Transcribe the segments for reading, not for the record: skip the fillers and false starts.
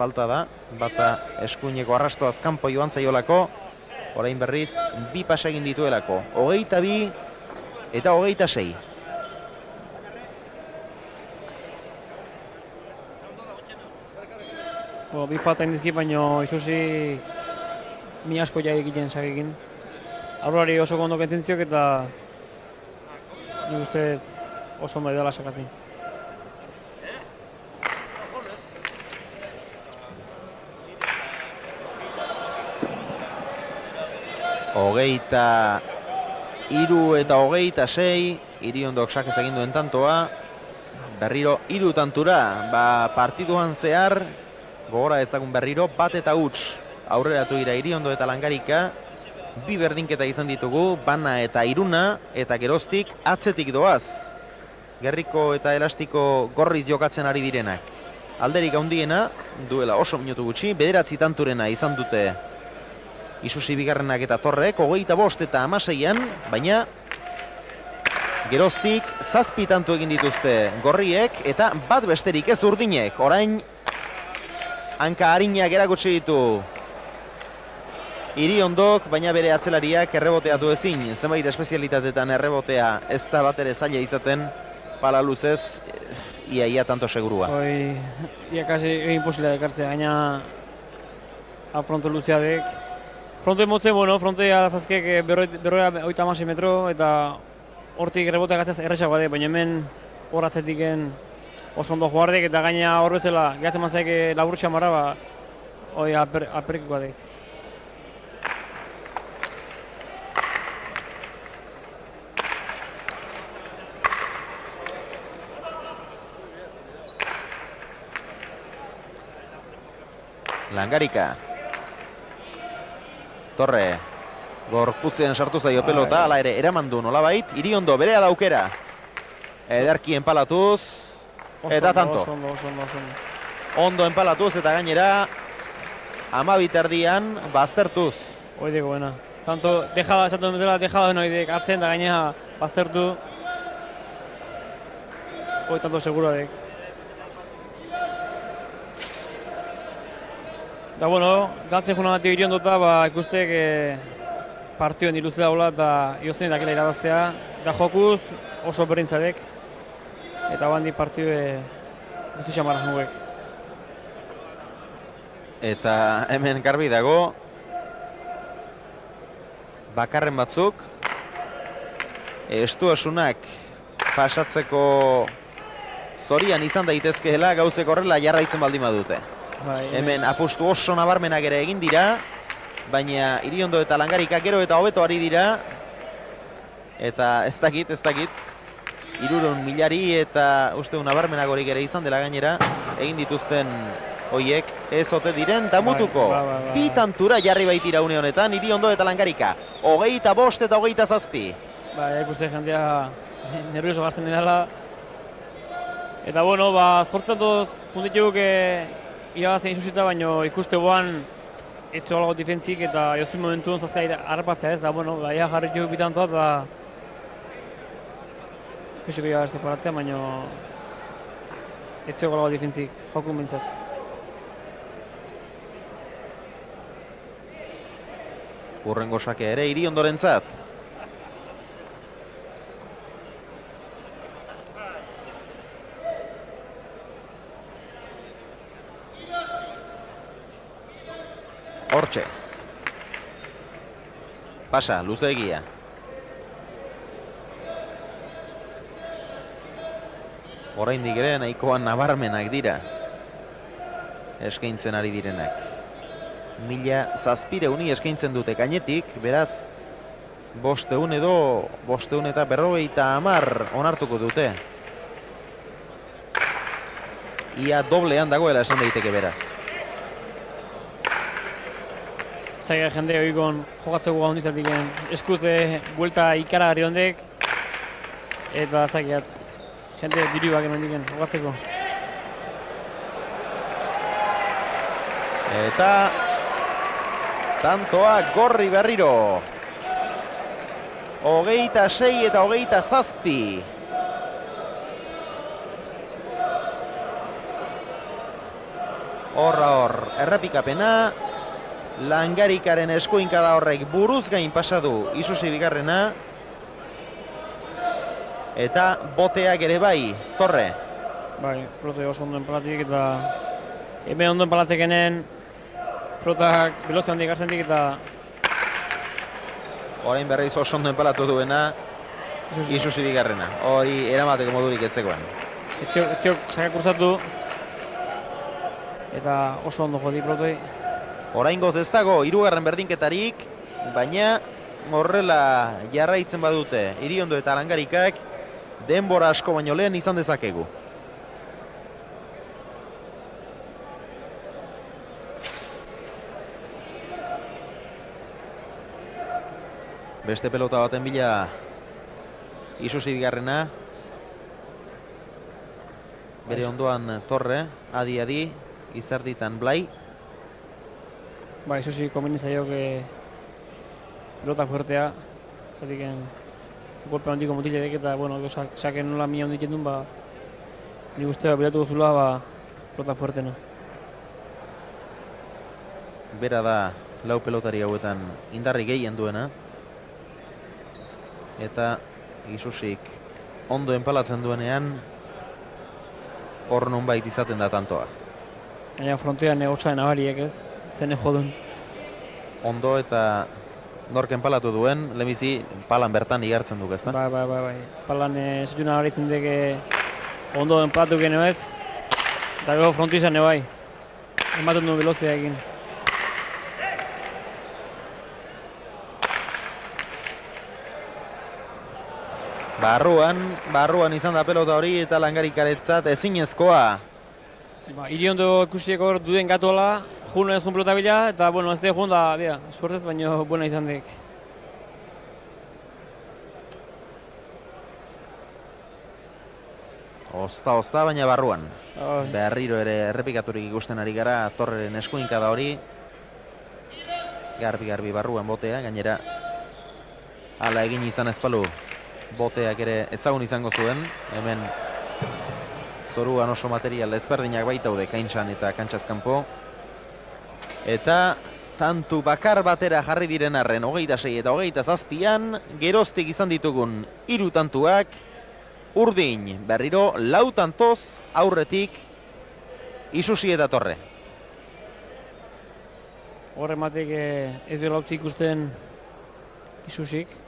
falta da, bata eskuineko arrastoaz kanpo joan zaiolako, orain berriz, 2 pasa egin dituelako, 22 eta 26. Bi falta indizki, baino isusi mi asko jai egiten sagekin. Aurrari oso ondo kententziok eta nik uste oso ondo edala sakatzen. Hogeita 3 eta 26, Iriondok sakez egin duen tantoa, berriro 3 tantura, partiduan zehar, gogora ezagun berriro, 1 eta huts aurreratu dira Iriondo eta Langarika, 2 berdinketa izan ditugu, Bana eta Iruna, eta geroztik atzetik doaz. Gerriko eta Elastiko gorriz jokatzen ari direnak. Alderik handiena, duela oso minutu gutxi, 9 tanturena izan dute Isusi bigarrenak eta Torrek, 25 eta 16an, baina geroztik 7 tantu egin dituzte gorriek eta bat besterik ez urdinek. Orain hanka harinak erakutsi ditu Iriondok, baina bere atzelariak erreboteatu ezin. Zenbait espezialitatetan errebotea ez da bat ere zaila izaten, pala luzez, ia tanto segurua. Ia kasi egin posila ekartzea, gaina afronto luzeadek. Fronte motzen, fronte alazazkek berroia 36 metro, eta hortik rebotea gatzaz errexagoa de, baina hemen hor atzetiken oso ondo joardek, eta gaina hor bezala, gehatzen mazaik laburtxa marra, aperkikoa dek. Langarika. Torre, gorputzean sartu zaio pelota, ala ere eraman du nolabait, Iriondo berea daukera. Ederki enpalatuz, eta tanto. Ondo enpalatuz eta gainera, 12 erdian baztertuz. Oideko buena. Tanto, esatu dela, dejada oidek atzen da gainera baztertu. Tanto segura dek. Eta galtzen juna gati Iriondota, ikustek partioen diluze daula eta iozen dakela irabaztea. Da jokuz oso berrintzadek. Eta bandi partioe guzti xamarrak nugek. Eta hemen garbi dago, bakarren batzuk, estuasunak pasatzeko zorian izan daitezkeela gauzek horrela jarraitzen baldin badute. Hemen apustu oso nabarmenak ere egin dira, baina Iriondo eta Langarika gero eta hobeto ari dira. Eta ez dakit, 300.000 eta uste nabarmenak horik ere izan dela gainera, egin dituzten hoiek ez ote diren damutuko. 2 tantura jarri baitira une honetan, Iriondo eta Langarika. 25 eta 27. Ikuste jendea nervioso gazten dela. Eta zortzatoz junditzeguk irabazten isusita, baina ikuste boan etxo alago difentzik eta jozun momentuen zazkai harrapatzea ez, da ia jarritu bitantoa eta ikusiko irabaz separatzea, baina etxo alago difentzik jokun bintzat. Urrengo sake ere Iriondorentzat. Hortxe. Pasa, luzeegia. Oraindik ere nahikoan nabarmenak dira eskaintzen ari direnak. 1700 eskaintzen dute gainetik, beraz 500 edo 550 onartuko dute. Ia doblean dagoela esan daiteke beraz. Zaila jende oikon jokatzeko gaundizatik eskute buelta ikaragarri hondek eta zailat jende diruak emendiken jokatzeko. Eta tantoa gorri berriro. 26 eta 27. hor, errepikapena, Langarikaren eskuinkada horrek buruz gain pasadu Isusi bigarrena, eta boteak ere bai, Torre. Bai, Flote oso ondo enpalatik eta hemen ondo enpalatzekenen Flotak velozio handik garzentik eta Orain berriz oso ondo enpalatu duena Isusi bigarrena. Hori eramateko modurik etzekoen. Etziok sakak kursatu eta oso ondo jodi Flotei. Oraingoz ez dago hirugarren berdinketarik, baina horrela jarraitzen badute Iriondo eta Langarikak denbora asko baino lehen izan dezakegu. Beste pelota baten bila Isusi bigarrena. Bere ondoan Torre, adi, izerditan Blai. Ba, Isusi kombinizaiok pelota fuertea, zatik golpe handiko motiledek eta, bueno, saken nola mina hondik jendun, ba, nik ustea bilatu gozula, ba, pelota fuertena. Bera da lau pelotari hauetan indarri gehien duena. Eta Isusik ondo enpalatzen duenean hor nonbait izaten da tantoa. Gaina frontean hotza nabariek ez, zen jodun. Ondo eta nork enpalatu duen, lehenbizi palan bertan igartzen duk, ezta? Bai. Palan zutun nabaritzen deke ondo enpalatu geno ez, eta gero frontizan bai, ematen du velozia egin. Barruan izan da pelota hori eta Langarikaretzat ezinezkoa. Ba, Iriondo ikusiek hor duen gatola, juno ez jun pelota bila, eta bueno, ez de jun da, suertez baino buena izan dek. Osta, baina barruan. Berriro ere errepikaturik ikusten ari gara, Torreren eskuinkada hori. Garbi barruan botea, gainera hala egin izan ezpalu. Boteak ere ezagun izango zuen, hemen zoruan oso material ezberdinak baitaude kaintxan eta kantxazkanpo. Eta tantu bakar batera jarri diren arren 26 eta 27an, geroztik izan ditugun 3 tantuak, urdin berriro 4 tantoz aurretik Isusi eta Torre. Horre matek ez duela utzi ikusten Isusik.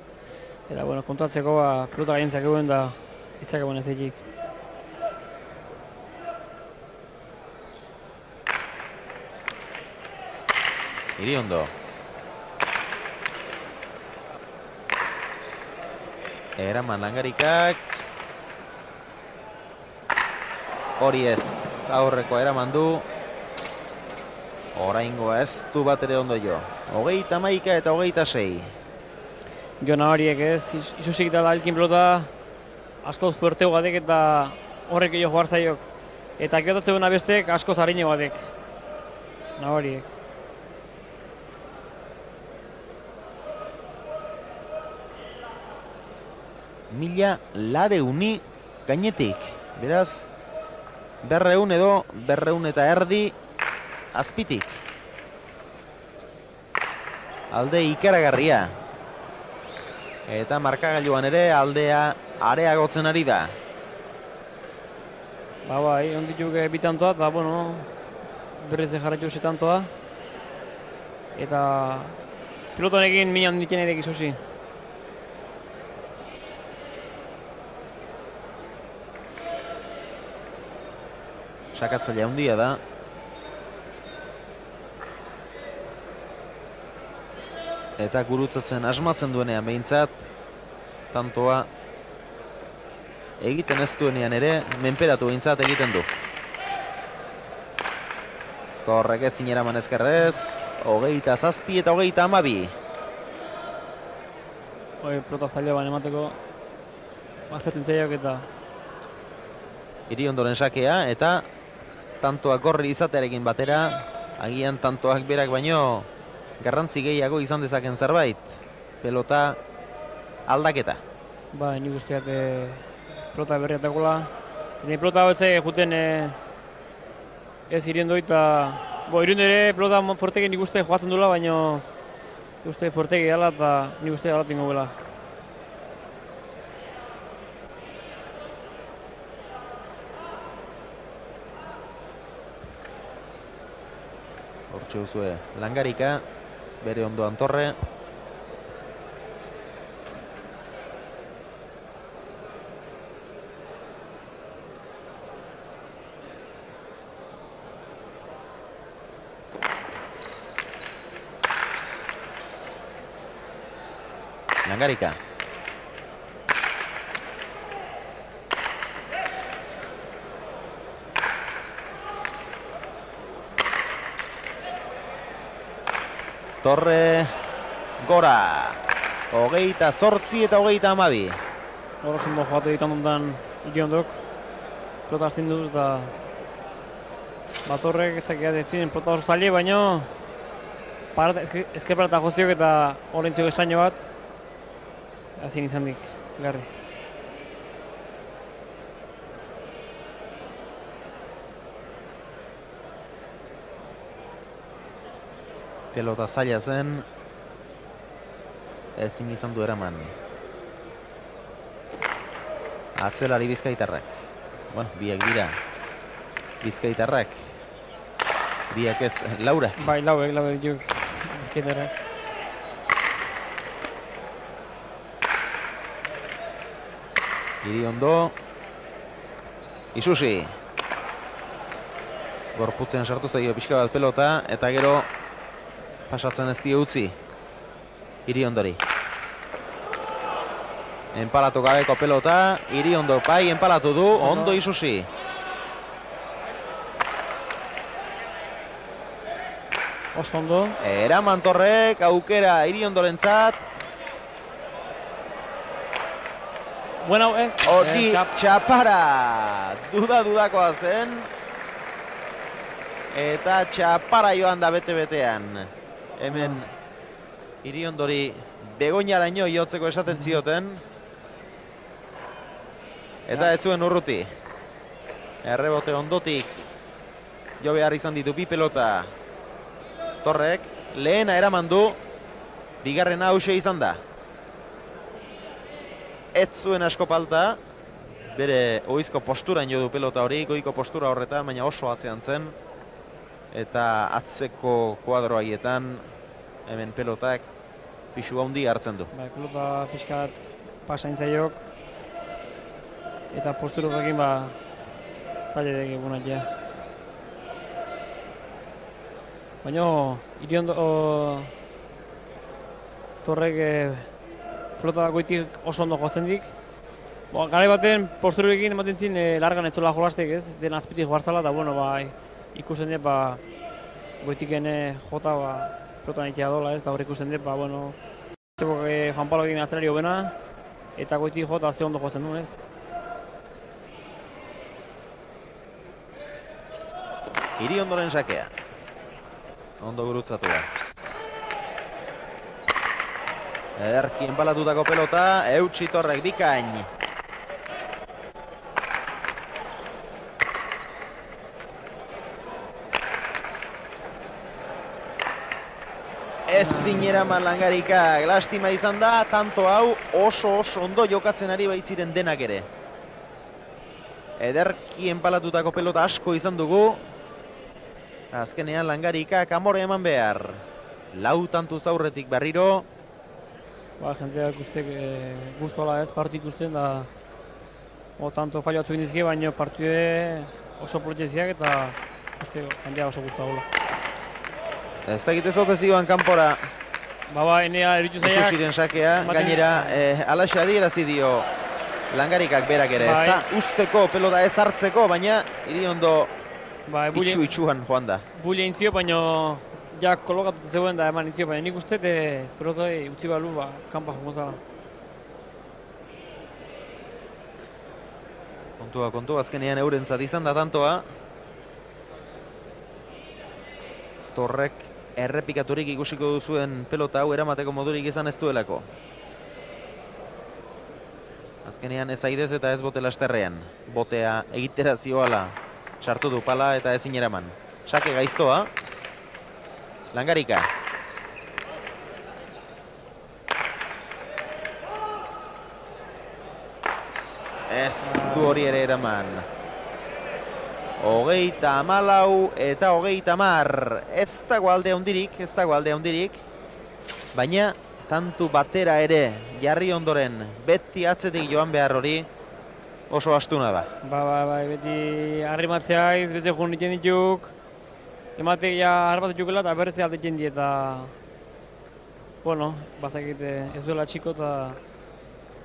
Eta, bueno, kontatzeko, pelota gaientzak eguen da itzak eguen ez egik. Iriondo. Eraman Langarikak. Hori ez, aurrekoa eraman du. Oraingoa ez du bat ere ondo jo. 31 eta 26. Jo nabariek ez, Isusik dela hilkin pelota askoz fuerteo badek eta horrek jo joar zaiok. Eta geotatzen duena bestek askoz harine badek. Nabariek. Mila lareuni gainetik. Beraz, 200 edo 200 eta erdi azpitik. Alde ikaragarria. Eta markagailuan ere aldea areagotzen ari da. Bai, ondituk bitantoa eta, bueno, berriz jarraitu tantoa. Eta pilotonekin mina handitzen edek Isusi. Sakatzaile handia da. Eta gurutzatzen asmatzen duenean behintzat, tantoa egiten ez duenean ere, menperatu behintzat egiten du. Torrek ezin eraman ezkerrez, 27 eta 32. Pelota zaila ban emateko baztertzen zaiak eta Iriondoren sakea eta tantoak gorri izatearekin batera, agian tantoak berak baino garrantzi gehiago izan dezaken zerbait, pelota aldaketa. Ba, nik usteak pelota berriatakola. Ni pelota hau etzai juten ez Iriondo eta Iriondo ere pelota forteke nik uste joatzen duela, baina uste forteke gala eta nik uste gala tingo bela. Hortxe duzue Langarika, bere ondoan Torre. Langarika. Torre gora. 28 eta 32. Hor ondo joate ditan ondan Iriondok. Pelota azten duz eta Batorrek ezakia detzinen pelota oso zaile, baina ezker pelota joziok eta horrentziok estraño bat. Hazin izan dik, garri. Pelota zaila zen, ezin izan du eraman. Atzelari Bizkaitarrak. Bueno, biak dira. Bizkaitarrak. Biak ez, Laura. Bai, lauek juk Bizkaitarrak. Iriondo. Isusi. Gorputzen sartu zaio pixka bat pelota, eta gero pasatzen ez dio utzi Iriondori. Enpalatu gabeko pelota, Iriondo bai enpalatu du, ondo Isusi. Oso ondo. Eraman Torrek, aukera Iriondorentzat. Bueno, ez. Hori txapara. Dudakoa zen. Eta txapara joan da bete-betean. Hemen Iriondori begoinaraino jotzeko esaten zioten. Eta ez zuen urruti. Errebote ondotik jo behar izan ditu bi pelota Torrek. Lehena eraman du. Bigarrena hause izan da. Ez zuen asko falta. Bere ohizko posturan jo du pelota hori, goiko postura horretan, baina oso atzean zen. Eta atzeko kuadro haietan hemen pelotak pixu handi hartzen du. Bai, pelota pixkat pasaintzaiok. Eta posturotekin zaila dek egunak ja. Baina Iriondo Torrek pelota goitik oso ondo joazten dik. Garai baten posturoekin ematen zin largan etzola jolastek ez, den azpitik joarzala, eta bueno, ikusten dut goitiken jota pelota nekia dola ez, eta hor ikusten dut, bueno, Juan Pablo egin atzelari hobena, eta goitik jota ze ondo joatzen du ez. Iriondoren sakea. Ondo gurutzatu da. Ederki enbalatutako pelota, eutsi Torrek bikain. Ezin eraman Langarikak, lastima izan da, tanto hau oso ondo jokatzen ari baitziren denak ere. Ederki enbalatutako pelota asko izan dugu. Azkenean Langarikak amore eman behar. 4 tantuz aurretik berriro. Jendeak ustek guztola ez partu ikusten da tanto fallo batzu indizke, baina partue oso politziak eta uste jendeak oso guztola. Ez da egite zote zioan kanpora. Enea eritu zaiak. Isusiren sakea, gainera alaxe adierazi dio Langarikak berak ere. Ez da usteko pelota ez hartzeko, baina Iriondo itxuan joan da. Bulia intzio, baina ja kolokatu zegoen da eman intzio, baina nik uste pelotoi utzi balu kanpa jongo zala. Kontua, azkenean eurentzat izan da tantoa. Torrek errepikaturik ikusiko duzuen pelota hau eramateko modurik izan ez duelako. Azkenean ez aidez eta ez bote lasterrean. Botea egitera zioala sartu du pala eta ezin eraman. Sake gaiztoa. Langarika. Ez du hori ere eraman. 34 eta 30. Ez dago alde handirik. Baina tantu batera ere jarri ondoren beti atzetik joan behar hori oso astuna da. Bai, beti arrimatzeaiz, beste joan ditzen dituk. Ematek ja harbat ditugela eta berrez aldetzen di eta... Bueno, bazakit ez duela txiko eta...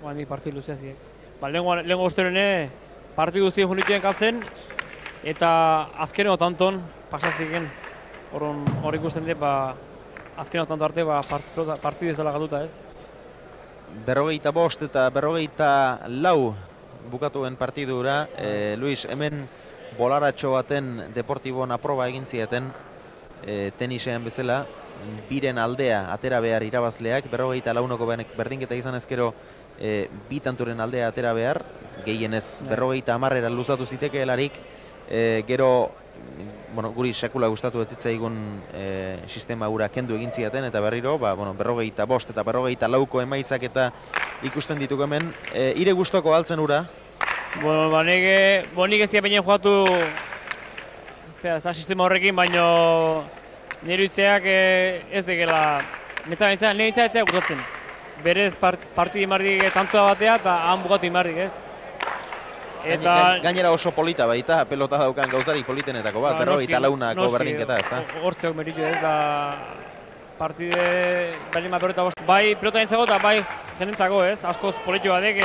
Bani partidu luzeaziek. Lehenko osterene partidu guztien joan dituen kaltzen eta azkeneko tanton pasaziken. Hor ikusten dut, azkeneko tanto arte partidu ez dela galduta ez. 45 eta 44 bukatuen partidura. Luis, hemen bolaratxo baten Deportiboan aproba egin zieten tenisean bezala. Biren aldea atera behar irabazleak, 44ko berdinketa izan ezkero bi tanturen aldea atera behar, gehienez 50 luzatu zitekeelarik, gero guri sekula gustatu ez zitzaigun sistema hura kendu egin ziaten eta berriro 45 eta 44ko emaitzak eta ikusten dituk hemen. Ire gustoko altzen ura? Nik ez dira baina joatu sistema horrekin, baina nire itzeak ez degela nire itzeak gustatzen. Berez partidu imarrik tantoa batea eta han bukatu imarrik ez. Gainera oso polita baita, pelota daukan gauzarik politenetako bat, 44ko berdinketa ez da? Hortzeok meritu ez da partide berdin bat 45. Bai pelota entzago eta bai jenentzako ez, askoz politu batek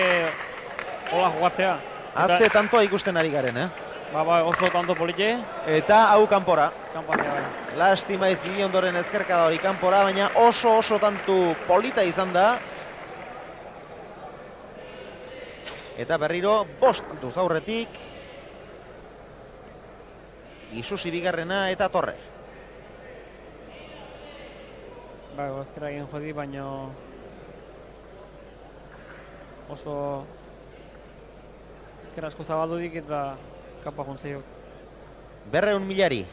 hola jokatzea. Azte tantoa ikusten ari garen, Bai, oso tanto polite. Eta hau kanpora. Kanporatzea bai. Lastima izin ondoren ezkerkada hori kanpora, baina oso tantu polita izan da. Eta berriro, 5 tantuz aurretik. Isusi bigarrena eta Torre. Bai, azkera egin jodi, baina oso ezkera asko zabaldudik eta kapa jontzeiok. 200.000.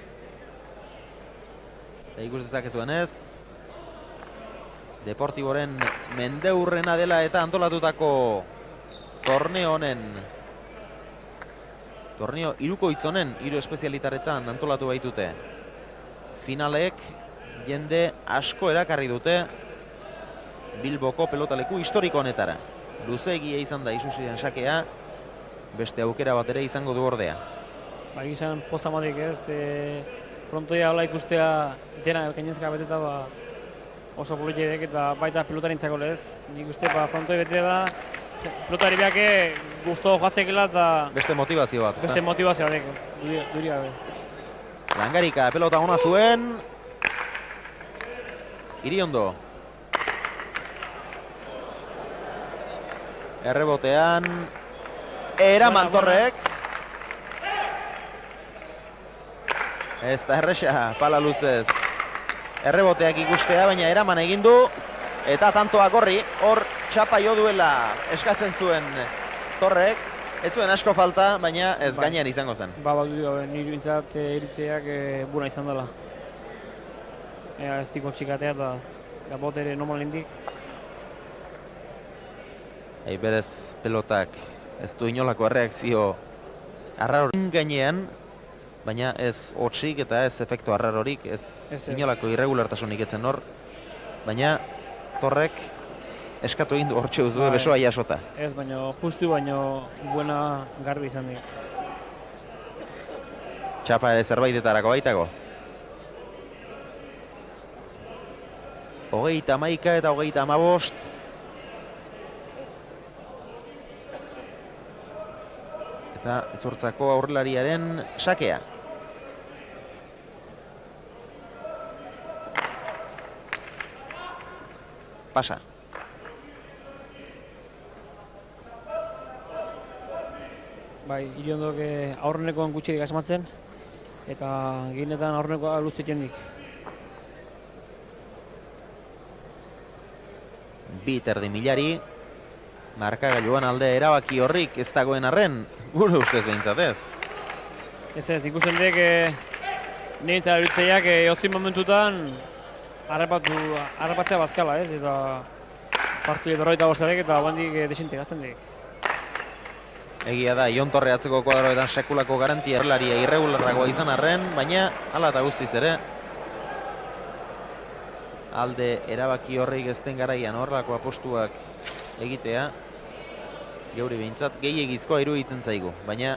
Eta ikus dezakezuen ez. Deportiboren mendeurrena dela eta antolatutako torneo honen. Torneo irukoitz honen, 3 espezialitaretan antolatu baitute. Finalek jende asko erakarri dute Bilboko pelotaleku historiko honetara. Luzeegia izan da Isusiren sakea, beste aukera bat ere izango du ordea. Izan pozamatik ez, frontoia hola ikustea dena gainezka beteta oso politxeek eta baita pelotarintzako lez. Nik uste frontoi bete da, pelotari beake guztu joatzekela eta... Beste motivazio bat. Beste motivazio batek, duri gabe. Langarika pelota ona zuen. Iriondo. Errebotean eraman Torrek. Ez da erresa, pala luzez. Erreboteak ikustea, baina eraman egin du. Eta tantoa gorri, hor txapa jo duela eskatzen zuen Torrek. Ez zuen asko falta, baina ez gainean izango zen. Nire bintzat iritzeak buna izan dela. Ez diko txikatea eta botere normalindik. Berez pelotak ez du inolako erreakzio arrarorik gainean, baina ez hotsik eta ez efektu arrarorik, ez inolako irregulartasunik etzen hor, baina Torrek eskatu egin du hortxe duzu besoa jasota. Ez, baina justu, baina buena garbi izan dira. Txapa ere zerbaitetarako baitago. 31 eta 35. Eta Ezurtzako aurrelariaren sakea. Pasa. Bai, Iriondok aurrenekoan gutxirik asmatzen eta ginetan aurrenekoa luztetzen dik. Bi terdi milari. Markagailuan alde erabaki horrik ez dagoen arren, gure ustez behintzat ez. Ez, ikusten dek Nintzen eritzeiak ozin momentutan harrapatzea bazkala, ez? Eta partidu berroita bostarek eta bandik desintek azten dik. Egia da, Ion Torre atzeko kuadroetan sekulako garantia erlaria irregularragoa izan arren, baina hala eta guztiz ere alde erabaki horreik ezten garaian horrelako apostuak egitea geuri behintzat gehiegizkoa iruditzen zaigu, baina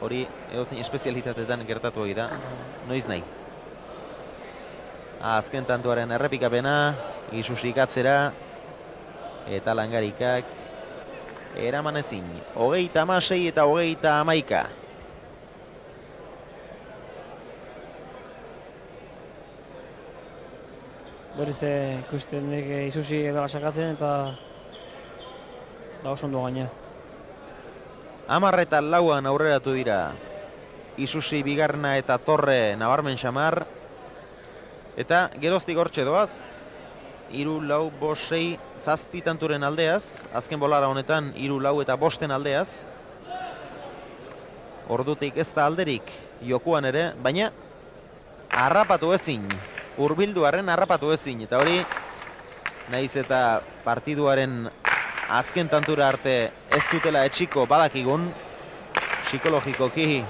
hori edozein espezialitatetan gertatu hori da, noiz nahi. Azken tantuaren errepikapena, Isusik atzera eta Langarikak eraman ezin, 36 eta 31. Berriz ikusten dek Isusi edala sakatzen eta oso ondo gaina. 10 eta 4 aurreratu dira Isusi bigarna eta Torre nabarmen xamar. Eta geroztik hortxe doaz, 3, 4, 5, 6, 7 tanturen aldeaz, azken bolara honetan 3, 4 eta 5 aldeaz. Ordutik ez da alderik jokuan ere, baina harrapatu ezin, hurbilduaren harrapatu ezin. Eta hori, nahiz eta partiduaren azken tantura arte ez dutela etxiko badakigun, psikologikoki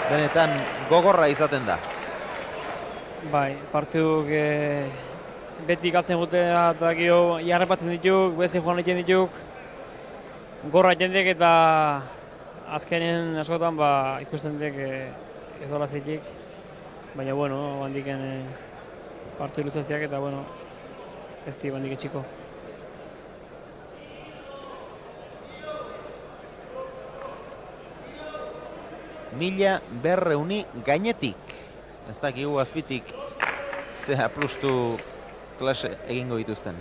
benetan gogorra izaten da. Bai, partiduk beti galtzen gutela eta gero jarrapatzen dituk, bezi joan egiten dituk, gorra jendek eta azkenen askotan ikusten dek ez dola zeitik. Baina, bueno, bandiken partidu luzatziak eta, bueno, ez di bandik etxiko. Mila berreuni gainetik. Ez dakigu azpitik zea plustu klase egingo dituzten.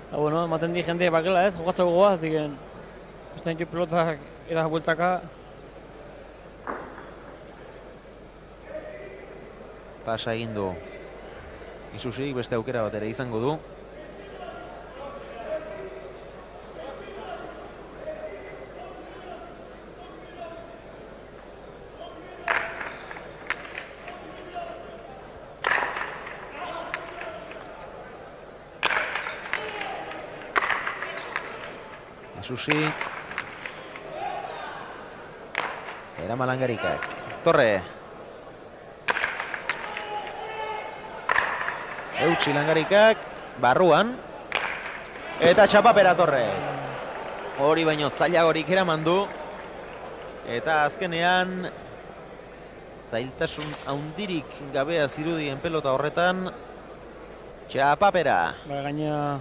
Eta, bueno, ematen di jende bakela ez, jokatzeko goaz, diken, ustean ditu pelotak bueltaka. Pasa egin du Isusik, beste aukera bat ere izango du. Isusi eraman Langarikak. Torre eutsi Langarikak barruan eta txapapera Torre. Hori baino zailagorik eraman du eta azkenean zailtasun handirik gabea zirudien pelota horretan txapapera. Gaina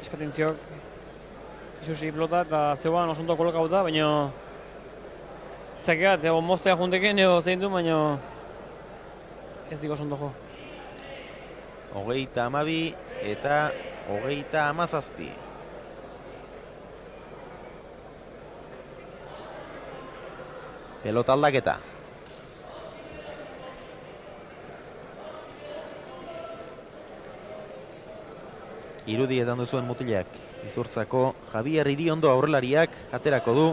eskatentziok Isusi pelota eta zeuan osondo kolokauta, baina txakea, egon moztea junteken edo zein du, baina ez dik osondo jo. 32 eta 37. Pelota aldaketa. Irudietan duzuen mutilak. Izurtzako Javier Iriondo aurrelariak aterako du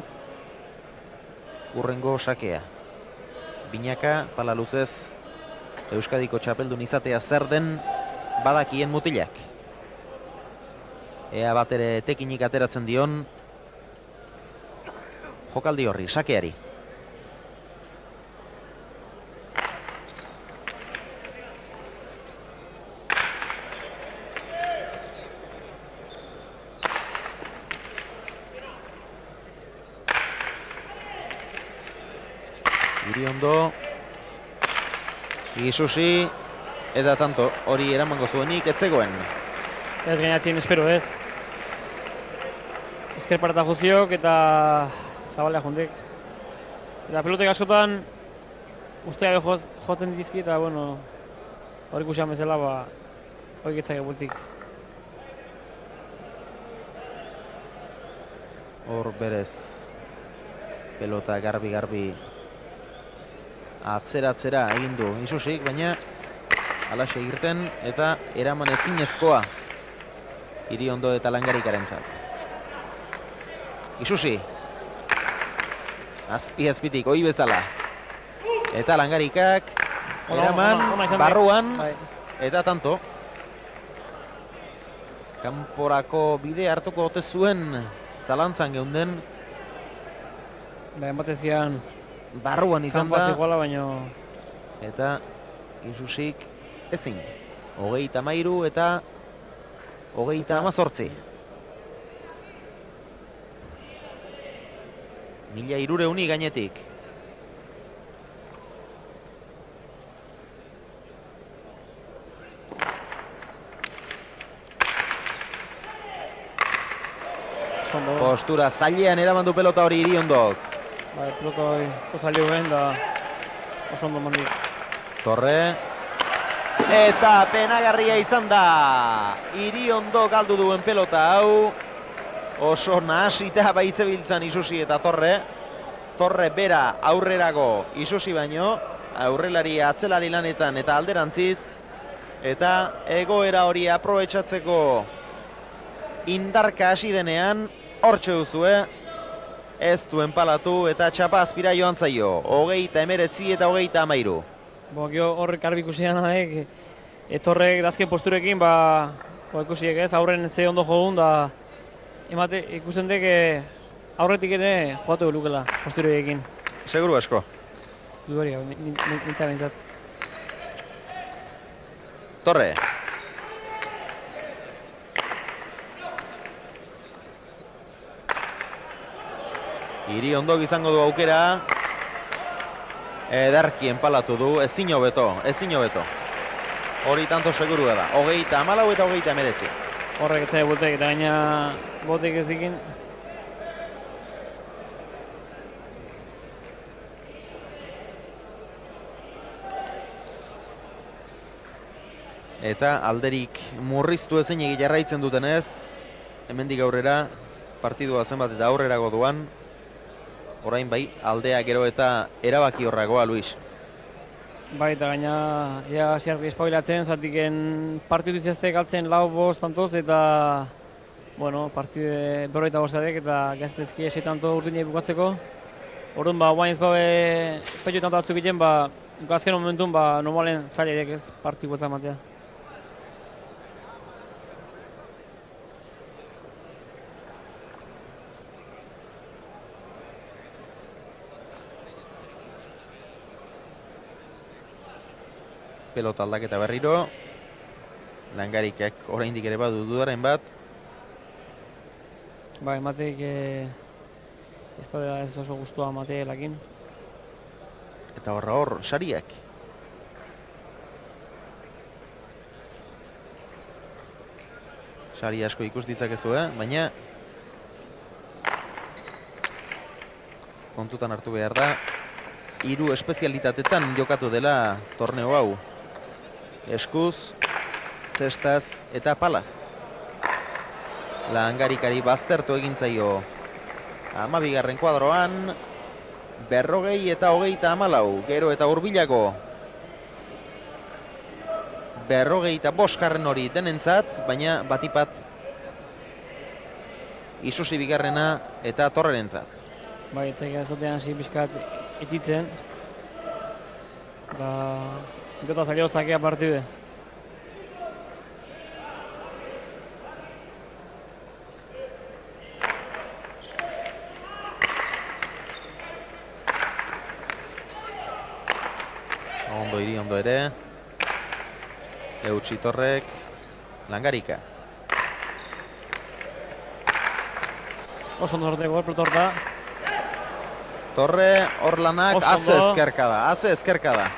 hurrengo sakea. Binaka, pala luzez, Euskadiko txapeldun izatea zer den badakien mutilak. Ea bat ere tekinik ateratzen dion jokaldi horri, sakeari. Iriondo, Isusi, eta tanto hori eramango zuenik etzegoen. Ez gainatzen espero ez. Ezker parata juziok eta zabalea jundek. Eta pelotek askotan ustea jotzen ditizki eta, bueno, hori ikusian bezala, hori getzake bultik. Hor berez, pelota garbi atzera egin du Isusik, baina alaxe irten eta eraman ezinezkoa Iriondo eta Langarikarentzat. Isusi Azpi-azpitik, oi bezala. Eta Langarikak, eraman, ona izan barruan, bai. eta tanto. Kanporako bide hartuko ote zuen, zalantzan geunden. Ematezian Barruan izan kanpaz da. iguala, baino Eta Isusik ezin. 33 eta 38. 1300 gainetik. Postura zailean eraman du pelota hori Iriondok. bai, pelota hori oso zaileu ben, da oso ondo mandik. Torre. Eta penagarria izan da. Iriondok galdu duen pelota hau. Oso nahasita baitzebiltzan Isusi eta Torre. Torre bera aurrerago Isusi baino. Aurrelari atzelari lanetan eta alderantziz. Eta egoera hori aprobetxatzeko indarka hasi denean. Hortxe duzue. Ez duen palatu eta txapa azpira joan zaio. 29 eta 33. Gio horrek argi ikusian naek, Torrek dazken posturekin, ikusiek ez, aurren ze ondo jogun, da emate ikusten dek aurretik ere joatu lukela posturekin. Seguru asko. Hori, nintza bintzat. Torre. Iriondok izango du aukera. Ederki enpalatu du, ezin hobeto. Hori tanto segurua da. 34 eta 39. Horrek etzai botek, eta gaina botek ez dikin. Eta alderik murriztu ezin jarraitzen dutenez, hemendik aurrera partidua zenbat eta aurrerago duan. Orain bai, aldea gero eta erabaki horragoa, Luis. Bai, eta gaina, ziarki espabilatzen, zatiken partidu ditzazte galtzen 4-5 tantoz, eta, bueno, partidu berroita bostadek, eta gaztezki esei tanto urdinei bukatzeko. Orduan, guain ez espetxo tanto batzuk egiten, azken momentun, normalen zailek ez partidu eta matea. Pelota aldaketa berriro. Langarikak oraindik ere badu dudaren bat. Emateik ez da ez oso guztua mateelakin. Eta hor, sariak. Sari asko ikus ditzakezu, baina kontutan hartu behar da 3 espezialitatetan jokatu dela torneo hau. Eskuz, zestaz eta palaz. Langarikari baztertu egin zaio 12. kuadroan, 40 eta 34, gero eta hurbilago 45 hori denentzat, baina batipat Isusi bigarrena eta Torrerentzat. Etzaik azotean hasi pixkat etxitzen. Gota zailo zakea partide. Ondo Iriondo ere. Eutsi Torrek. Langarika. Oso ondo sorteko, pelotorta. Torre, hor lanak, haze ezkerka da.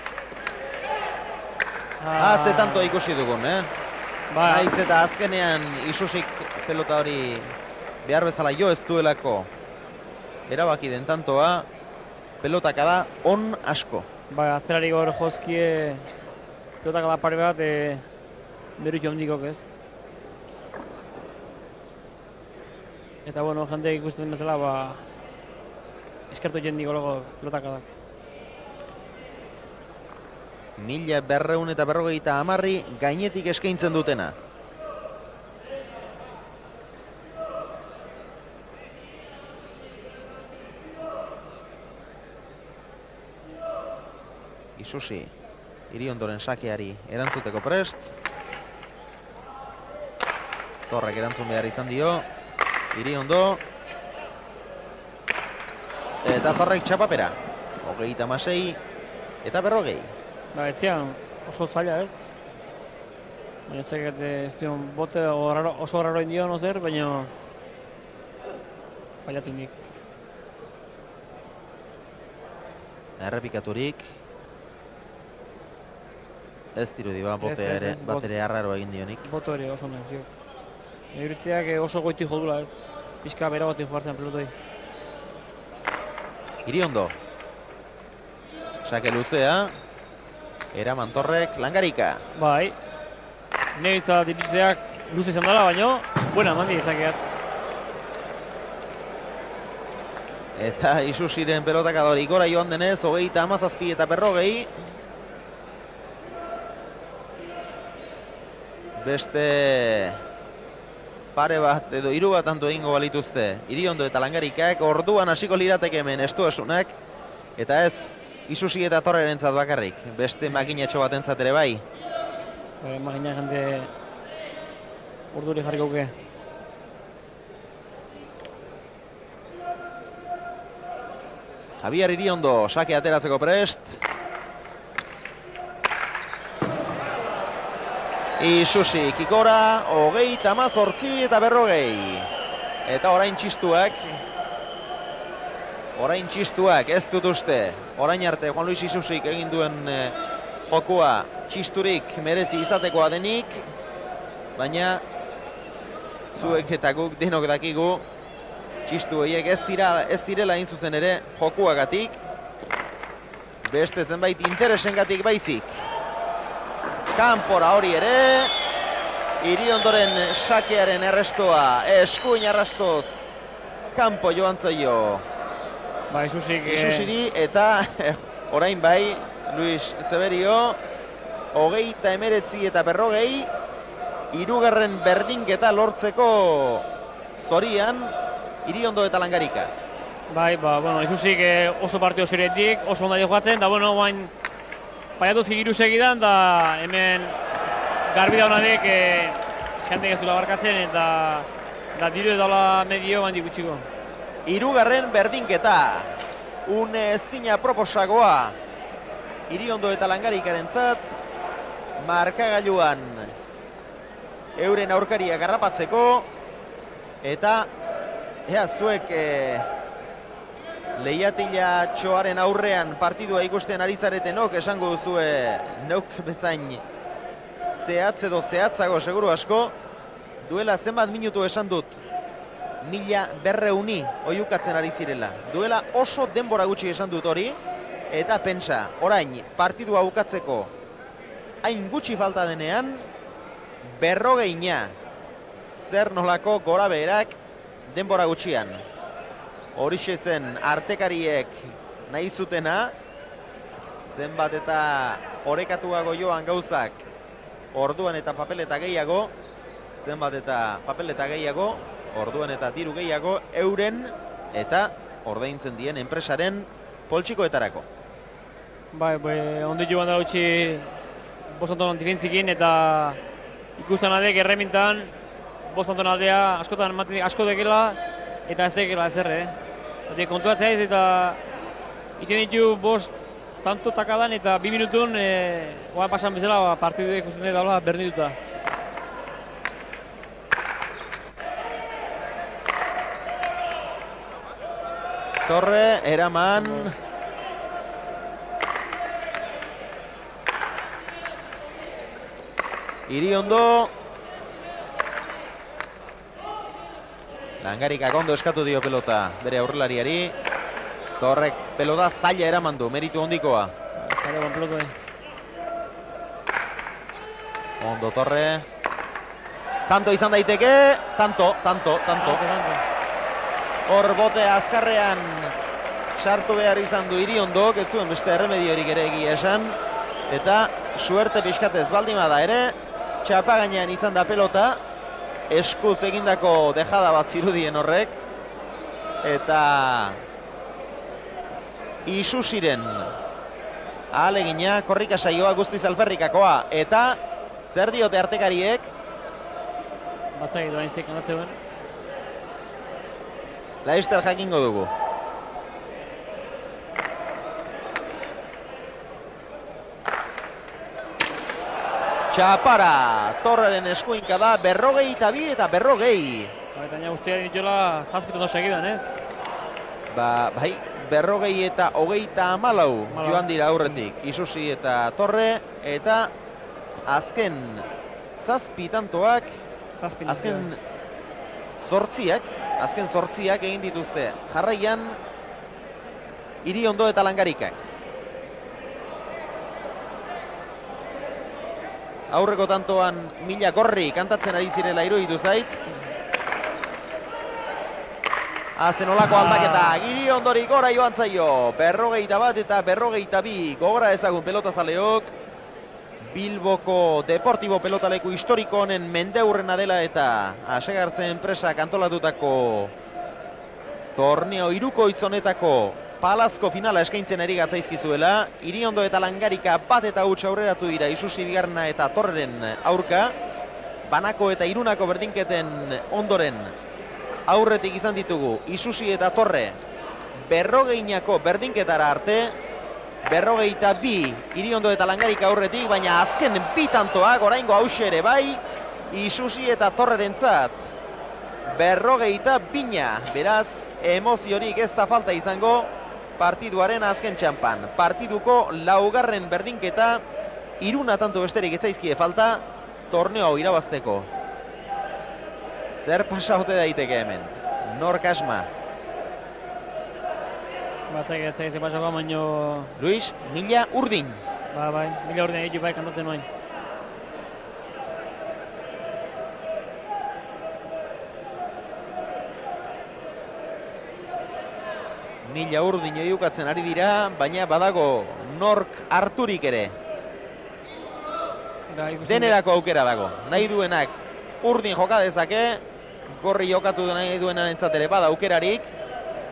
Haze tanto ikusi dugun, Naiz eta azkenean Isusik pelota hori behar bezala jo ez duelako erabaki den tantoa, pelotaka da on asko. Atzerari gaur jozkie pelotaka da pare bat, berritu hondikok ez. Eta bueno, jende ikusten bezala, eskertu jendiko logo pelotakadak. 1250 gainetik eskaintzen dutena. Isusi, Iriondoren sakeari erantzuteko prest. Torrek erantzun behar izan dio. Iriondo. Eta Torrek txapapera. 36 eta 40. Ba, etzian oso zaila ez. Baina txeket ez dion bote oso raro indion ozer, baina fallatu indik. Errepikaturik. Ez dirudi ba, botea ere, bat ere arraro egin dionik. Boto ere oso nahi, zio. Euritzeak oso goiti jodula ez. Pixka bera goti jugartzen pelotoi. Iriondo. Sake luzea. Eraman Torrek, Langarika. Bai. Nebitza dipitzeak luze izan dela, baina buena mandi etzakeat. Eta Isusiren pelotakadori gora joan denez, 37 eta 40. Beste pare bat edo 3 bat tanto egingo balituzte Iriondo eta Langarikak, orduan hasiko lirateke hemen estuesunak, eta ez Isusi eta Torrerentzat bakarrik, beste makinatxo batentzat ere bai. Makina jende urduri jarri gauke. Javier Iriondo, sake ateratzeko prest. Isusi, kikora, 38 eta 40. Eta orain txistuak, ez dut uste. Orain arte Juan Luis Isusik egin duen jokua txisturik merezi izatekoa denik. Baina zuek eta guk denok dakigu txistu horiek ez direla hain zuzen ere jokuagatik, beste zenbait interesengatik baizik. Kanpora hori ere, Iriondoren sakearen errestoa, eskuin arrastoz, kanpo joan zaio. Ba, Isusiri eta orain bai, Luis Zeberio, 39 eta 40, 3. berdinketa lortzeko zorian, Iriondo eta Langarika. Bai, bueno, Isusik oso partio ziretik, oso ondai jokatzen, da bueno, guain faiatu zigiru segidan, da hemen garbi daunanek jendek ez dula barkatzen, eta diru edala medio bandi gutxiko. 3. berdinketa, ezina proposagoa Iriondo eta Langarikaren zat, markagailuan euren aurkaria garrapatzeko, eta ea zuek lehiatila txoaren aurrean partidua ikusten ari zaretenok esango duzue neuk bezain zehatz edo zehatzago seguru asko, duela zenbat minutu esan dut, 1200 oihukatzen ari zirela. Duela oso denbora gutxi esan dut hori, eta pentsa, orain partidua bukatzeko hain gutxi falta denean, 40 zer nolako gora beherak denbora gutxian. Horixe zen artekariek nahi zutena, zenbat eta orekatuago joan gauzak orduan eta papeleta gehiago, zenbat eta papeleta gehiago, orduan eta diru gehiago, euren eta ordaintzen dien enpresaren poltsikoetarako. Bai, ondi joan da gutxi bostanton diferentzikin, eta ikusten adek erremintan bostanton aldea askotan asko dekela, eta ez dekela ezer, kontuatzea ez, eta iten ditu bost tanto takadan, eta 2 minutun oan pasan bezala partidu ikusten dut daula berdinduta. Torre, Eraman. Iriondo. Langarikak ondo eskatu dio pelota bere aurrelariari. Torrek pelota zaila eraman du, meritu hondikoa. Zaila ban pelota. Ondo Torre. Tanto izan daiteke, tanto. Hor bote azkarrean sartu behar izan du Iriondok, ez zuen beste erremediorik ere egia esan. Eta suerte pixkatez baldin bada ere, txapa gainean izan da pelota, eskuz egindako dejada bat zirudien horrek, eta Isusiren Ahalegina, korrika saioa guztiz alferrikakoa. Eta, zer diote artekariek? Batzak edo hain zik anatzeuen. Laester jakingo dugu. Txapara, Torreren eskuinka da, 42 eta 40. Eta baina guztia dituela zazpiton segidan, ez? Bai, 40 eta 34 joan dira aurretik. Isusi eta Torre, eta azken zazpitantoak, azken zortziak egin dituzte. Jarraian, Iriondo eta Langarikak. Aurreko tantoan Mila Gorri kantatzen ari zirela iruditu zait. Hazen olako aldaketa, Iriondorik gora joan zaio. 41 eta 42, gogora ezagun pelotazaleok. Bilboko Deportibo pelotaleku historiko honen mendeurrena dela eta Asegartzen enpresak antolatutako torneo hirukoitzonetako palazko finala eskaintzen ari gatzaizkizuela. Iriondo eta Langarika bat eta huts aurreratu dira Isusi bigarrena eta Torreren aurka. Banako eta Irunako berdinketen ondoren aurretik izan ditugu Isusi eta Torre 40 berdinketara arte. 42 Iriondo eta Langarika aurretik, baina azken bitantoak oraingo hause ere bai Isusi eta Torrerentzat 42, beraz emoziorik ez da falta izango partiduaren azken txampan. Partiduko laugarren berdinketa, Iruna tanto besterik ez zaizkie falta torneo hau irabazteko. Zer pasa ote daiteke hemen? Nork asma? Batzak ez pasako, baino... Luis, Mila Urdin. Bai, Mila Urdin egitu bai kantatzen noain. Mila Urdin edukatzen ari dira, baina badago nork harturik ere. Denerako aukera dago. Nahi duenak Urdin joka dezake, Gorri jokatu nahi duenan ere bada aukerarik,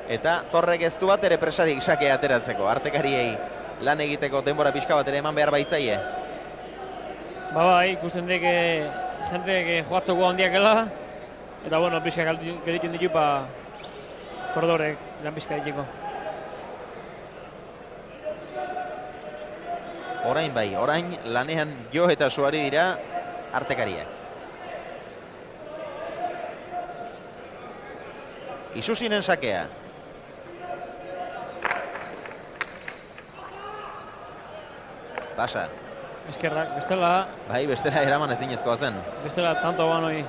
eta Torrek ez du bat ere presarik sakea ateratzeko. Artekariei lan egiteko denbora pixka bat ere eman behar baitzaie. Bai, ikusten dek jenteek joatzoko handiakela, eta bueno, pixka gelditzen ditu kordorek lan pixka ditiko. Orain bai, orain lanean jo eta suari dira artekariak. Isusinen sakea. Basa. Eskerrak, bestela... Bai, bestela eraman ezinezkoa zen. Bestela tanto ban hori.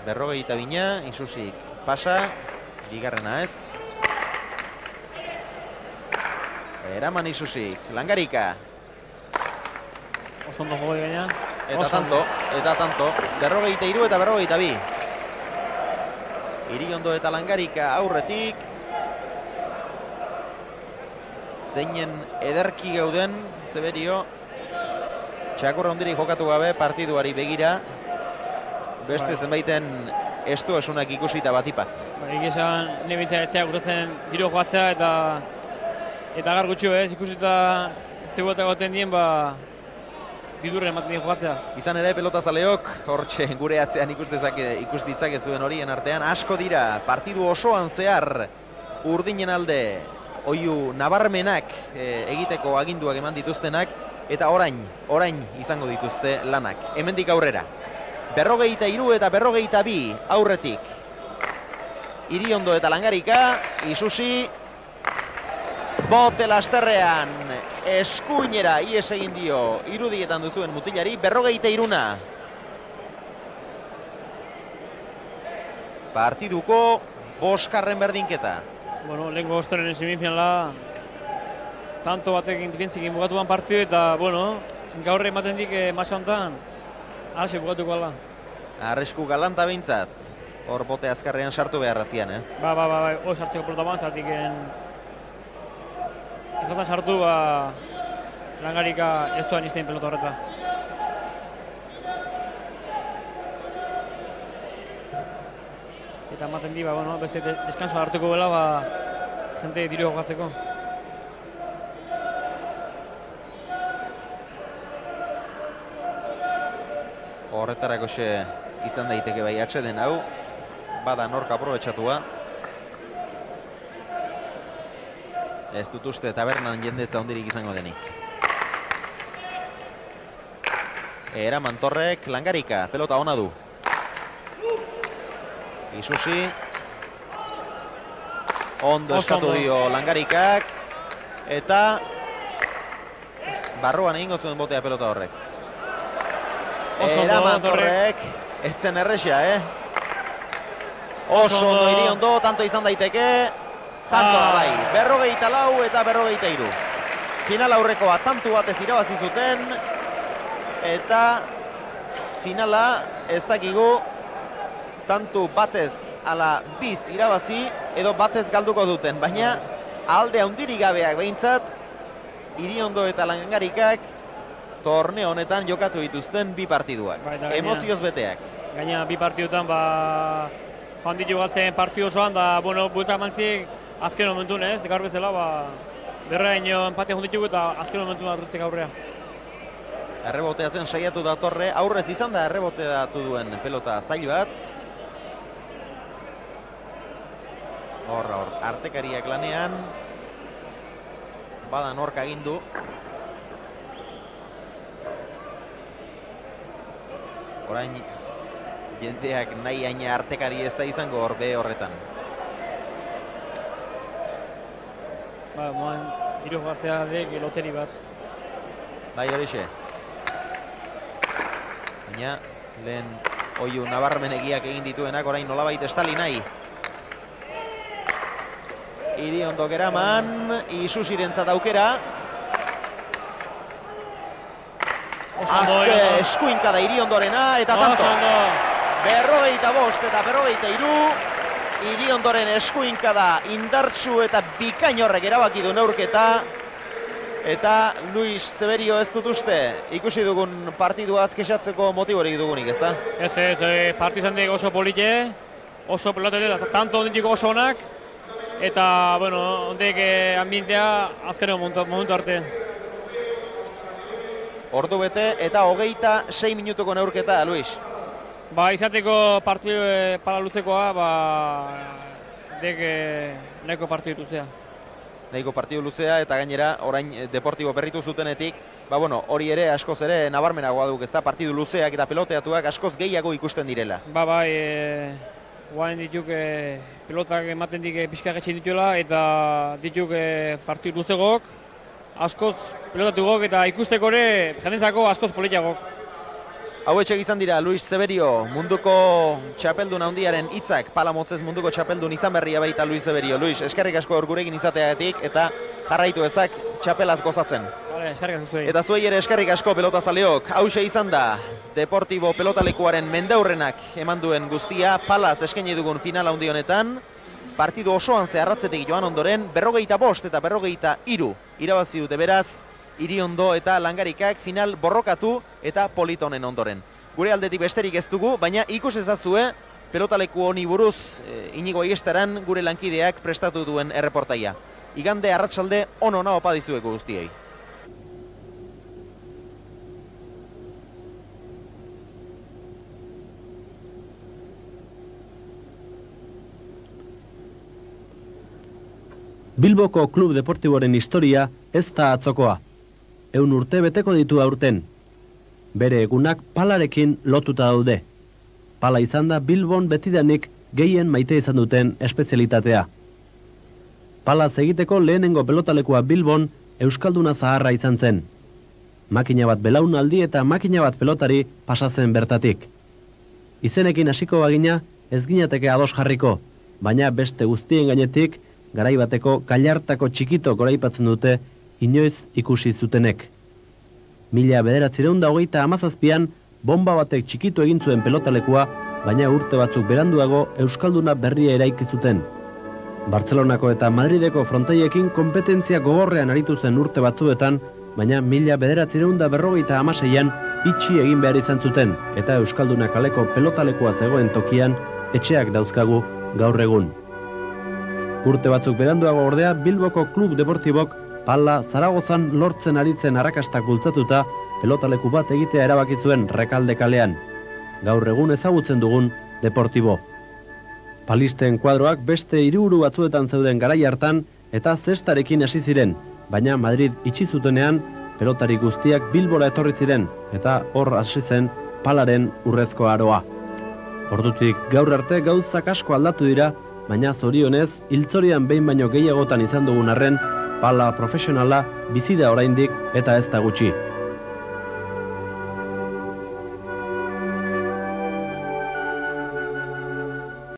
Berrogeita bina, Isusik pasa, bigarrena ez. Eraman Isusik, Langarika. Osondo jogoi gaina. Eta tanto, berrogeita iru eta berrogeita bi. Iriondo eta Langarika aurretik. Zeinen ederki gauden, Zeberio. Txakurra hondirik jokatu gabe partiduari begira. Beste zenbaiten estuasunak ikusita batipat. Egizan, nebitza etzea gustatzen giro joatzea eta gargutxo ez, ikusita zeuetak goten dien, bidurren ematen dien joatzea. Izan ere pelotazaleok, hortxe gure atzean ikus ditzakezuen horien artean, asko dira partidu osoan zehar urdinen alde oiu nabarmenak egiteko aginduak eman dituztenak, eta orain izango dituzte lanak. Hemendik aurrera. 43 eta 42 aurretik. Iriondo eta Langarika, Isusi, bote lasterrean, eskuinera ies egin dio irudietan duzuen mutilari, 43. Partiduko boskarren berdinketa. Bueno, lehenko ostoren semifinala, tanto batekin difentzikin bugatuan partidu eta, bueno, gaur ematen dik masa honetan, alxe bugatuko ala. Arrisku galanta behintzat, hor bote azkarrean sartu beharra zian, Bai, hor sartzeko pelota ban, zeratik ezazan sartu, Langarika ez zoan iztein pelota horreta. Eta ematen di, beste deskansoa hartuko bela, jente diru jokatzeko. Horretarako izan daiteke bai atxeden hau, bada nork aprobetxatua. Ez dut uste tabernan jendetza hondirik izango denik. Eraman Torrek, Langarika, pelota ona du. Isusi. Ondo eskatu dio Langarikak. Eta barruan egingo zuen botea pelota horrek. Eraman Torrek, etzen errexia, Oso ondo Iriondo, tanto izan daiteke. Tanto da bai, 44 eta 43. Final aurrekoa tantu batez irabazi zuten. Eta finala ez dakigu tantu batez ala biz irabazi edo batez galduko duten. Baina alde handirik gabeak behintzat Iriondo eta Langarikak torneo honetan jokatu dituzten bi partiduak. Emozioz beteak. Gaina bi partidutan joan ditu galtzen partidu osoan da, buelta mantzik azken momentun gaur bezala, berraino empatea jonditugu eta azken momentun arrutzek aurrea. Erreboteatzen saiatu da Torre, aurrez izan da erreboteatu duen pelota zail bat. Hor, artekariak lanean. Bada nork agindu. Orain jendeak nahi aina artekari ez da izango hor be horretan. Moan, hiru jokatzea dek loteri bat. Bai horixe. Baina, lehen oiu nabarmenegiak egin dituenak orain nolabait estali nahi. Iriondo geraman, Isusirentzat aukera. Azte eskuinka da Iriondorena eta tanto. 45 eta 43. Iriondoren eskuinka da indartsu eta bikain horrek erabaki du neurketa. Eta Luis Zeberio ez dut uste ikusi dugun partidua azkexatzeko motiborik dugunik, ezta? Ez, partizan dik oso polite, oso pelotetik, tanto onditiko oso onak. Eta, ondek ambientea azkeneko momentu arte. Ordu bete eta 26 minutuko neurketa, Luis. Izateko partidu para luzekoa, dek nahiko partidu luzea. Nahiko partidu luzea eta gainera orain Deportibo berritu zutenetik, hori ere askoz ere nabarmenagoa duk, ezta? Partidu luzeak eta peloteatuak askoz gehiago ikusten direla. Guain dituk pelotak ematen dik pixka getxein dituela eta dituk partidu luzegok, askoz pelotatugok eta ikusteko ere jendentzako askoz politiagok. Hauetxek izan dira Luis Zeberio, munduko txapeldun handiaren hitzak, pala motzez munduko txapeldun izan berria baita Luis Zeberio. Luis, eskerrik asko hor gurekin izateagatik eta jarraitu ezak txapelaz gozatzen. Eskerrik asko zuei. Eta zuei ere eskerrik asko pelotazaleok. Hauxe izan da Deportibo pelotalekuaren mendaurrenak eman duen guztia, palaz eskaini dugun final handi honetan. Partidu osoan zeharratzetik joan ondoren, 45 eta 43 irabazi dute beraz. Iriondo eta Langarikak final borrokatu eta politonen ondoren. Gure aldetik besterik ez dugu, baina ikus ezazue pelotaleku honi buruz Inigo Aiestaran gure lankideak prestatu duen erreportaia. Igande arratsalde ona opa dizuegu guztiei. Bilboko Klub Deportiboren historia ez da atzokoa. 100 urte beteko ditu aurten. Bere egunak palarekin lotuta daude. Pala izan da Bilbon betidanik gehien maite izan duten espezialitatea. Palaz egiteko lehenengo pelotalekua Bilbon euskalduna zaharra izan zen. Makina bat belaunaldi eta makina bat pelotari pasatzen bertatik. Izenekin hasiko bagina ez ginateke ados jarriko, baina beste guztien gainetik garaibateko Kallartako txikito goraipatzen dute inoiz ikusi zutenek. 1927an bomba batek txikitu egin zuen pelotalekua, baina urte batzuk beranduago euskalduna berria eraiki zuten. Bartzelonako eta Madrideko fronteiekin konpetentzia gogorrean aritu zen urte batzuetan, baina 1956an itxi egin behar izan zuten, eta Euskalduna kaleko pelotalekoa zegoen tokian etxeak dauzkagu gaur egun. Urte batzuk beranduago ordea, Bilboko Klub Deportibok pala Zaragozan lortzen aritzen arrakastak bultzatuta pelotaleku bat egitea erabaki zuen Rekalde kalean. Gaur egun ezagutzen dugun Deportibo. Palisten kuadroak beste hiriburu batzuetan zeuden garai hartan eta zestarekin hasi ziren, baina Madrid itxi zutenean pelotari guztiak Bilbora etorri ziren eta hor hasi zen palaren urrezko aroa. Ordutik gaur arte gauzak asko aldatu dira, baina zorionez hiltzorian behin baino gehiagotan izan dugun arren, pala profesionala bizi da oraindik eta ez da gutxi.